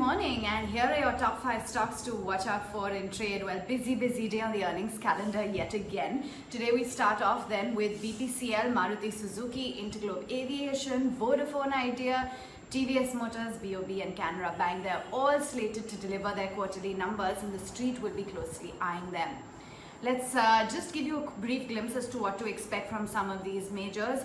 morning, and here are your top 5 stocks to watch out for in trade. Well, busy day on the earnings calendar yet again. Today we start off then with BPCL, Maruti Suzuki, Interglobe Aviation, Vodafone Idea, TVS Motors, BOB and Canara Bank. They're all slated to deliver their quarterly numbers and the street will be closely eyeing them. Let's just give you a brief glimpse as to what to expect from some of these majors.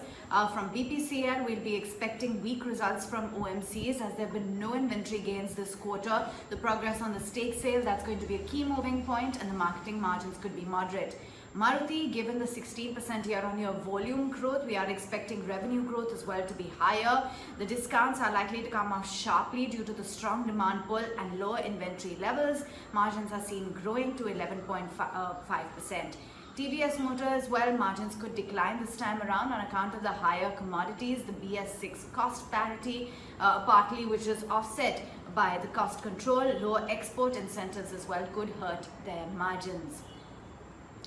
From BPCL, we'll be expecting weak results from OMCs as there have been no inventory gains this quarter. The progress on the stake sale, that's going to be a key moving point, and the marketing margins could be moderate. Maruti, given the 16% year-on-year volume growth, we are expecting revenue growth as well to be higher. The discounts are likely to come off sharply due to the strong demand pull and lower inventory levels. Margins are seen growing to 11.5%. TVS Motors, well, margins could decline this time around on account of the higher commodities, the BS6 cost parity, partly which is offset by the cost control. Lower export incentives as well could hurt their margins.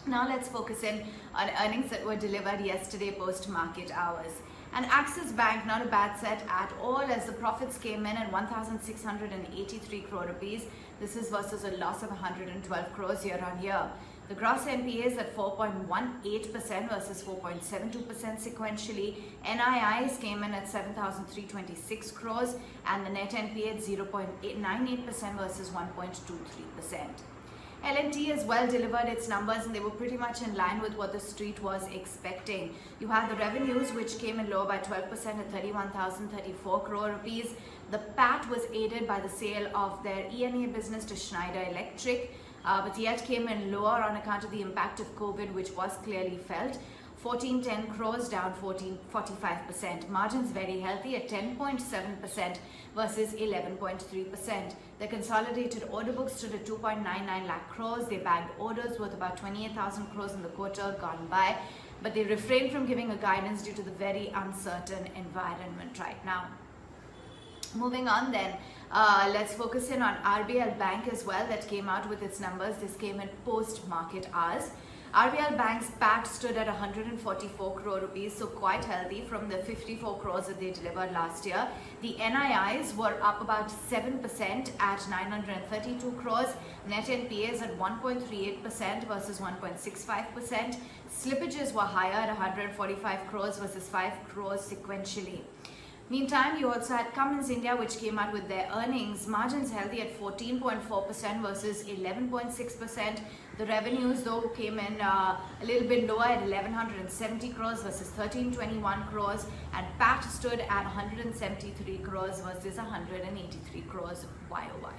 Now let's focus in on earnings that were delivered yesterday post-market hours. And Axis Bank, not a bad set at all, as the profits came in at 1,683 crore rupees. This is versus a loss of 112 crores year on year. The gross NPA is at 4.18% versus 4.72% sequentially. NIIs came in at 7,326 crores and the net NPA at 0.98% versus 1.23%. L&T as well delivered its numbers and they were pretty much in line with what the street was expecting. You had the revenues which came in lower by 12% at 31,034 crore rupees. The PAT was aided by the sale of their EMEA business to Schneider Electric, but yet came in lower on account of the impact of COVID, which was clearly felt. 1410 crores, down 45%. Margins very healthy at 10.7% versus 11.3%. The consolidated order book stood at 2.99 lakh crores. They bagged orders worth about 28,000 crores in the quarter gone by, but they refrained from giving a guidance due to the very uncertain environment right now. Moving on then, let's focus in on RBL Bank as well, that came out with its numbers. This came in post-market hours. RBL Bank's PAT stood at 144 crore rupees, so quite healthy from the 54 crores that they delivered last year. The NIIs were up about 7% at 932 crores. Net NPAs at 1.38% versus 1.65%. Slippages were higher at 145 crores versus 5 crores sequentially. Meantime, you also had Cummins India, which came out with their earnings. Margins healthy at 14.4% versus 11.6%. The revenues, though, came in a little bit lower at 1,170 crores versus 1,321 crores. And PAT stood at 173 crores versus 183 crores YOY.